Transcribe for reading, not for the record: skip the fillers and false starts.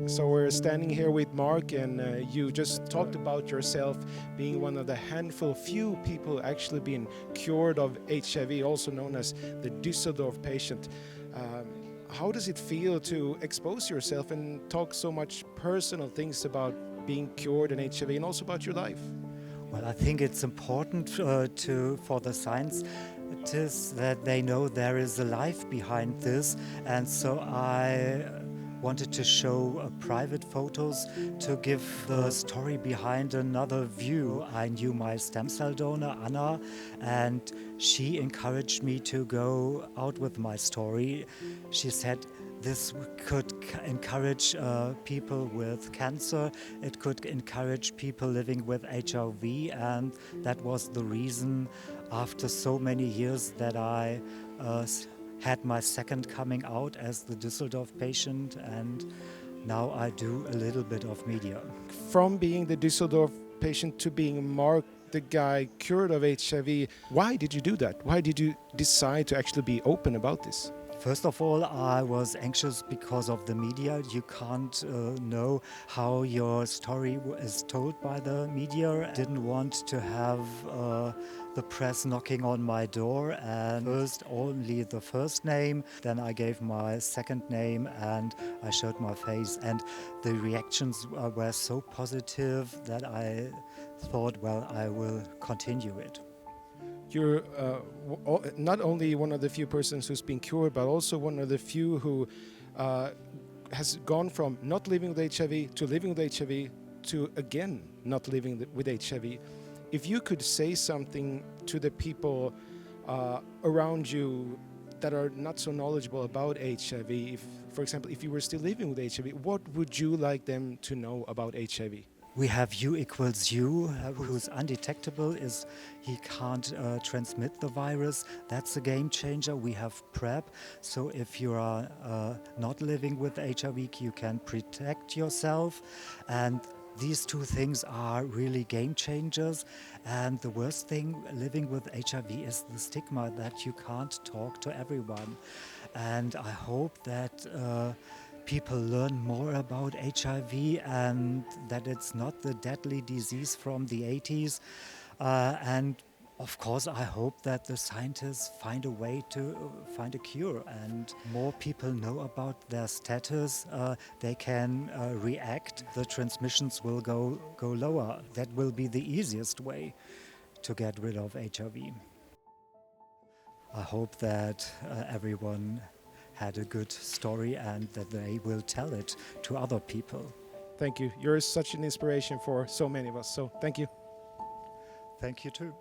So we're standing here with Marc, and you just talked about yourself being one of the handful, few people actually being cured of HIV, also known as the Düsseldorf Patient. How does it feel to expose yourself and talk so much personal things about being cured in HIV and also about your life? Well, I think it's important for the scientists that they know there is a life behind this, and so I wanted to show private photos to give the story behind another view. I knew my stem cell donor, Anna, and she encouraged me to go out with my story. She said this could encourage people with cancer, it could encourage people living with HIV, and that was the reason after so many years that I had my second coming out as the Düsseldorf patient, and now I do a little bit of media. From being the Düsseldorf patient to being Marc, the guy cured of HIV, why did you do that? Why did you decide to actually be open about this? First of all, I was anxious because of the media. You can't know how your story is told by the media. I didn't want to have the press knocking on my door, and first only the first name, then I gave my second name and I showed my face, and the reactions were so positive that I thought, well, I will continue it. You're not only one of the few persons who's been cured, but also one of the few who has gone from not living with HIV to living with HIV to again not living with HIV. If you could say something to the people around you that are not so knowledgeable about HIV, if, for example, if you were still living with HIV, what would you like them to know about HIV? We have U equals U, who's undetectable, is he can't transmit the virus. That's a game changer. We have PrEP, so if you are not living with HIV, you can protect yourself. And these two things are really game changers. And the worst thing living with HIV is the stigma that you can't talk to everyone. And I hope that people learn more about HIV and that it's not the deadly disease from the 80s. And of course, I hope that the scientists find a way to find a cure and more people know about their status. They can react. The transmissions will go lower. That will be the easiest way to get rid of HIV. I hope that everyone had a good story and that they will tell it to other people. Thank you. You're such an inspiration for so many of us. So thank you. Thank you too.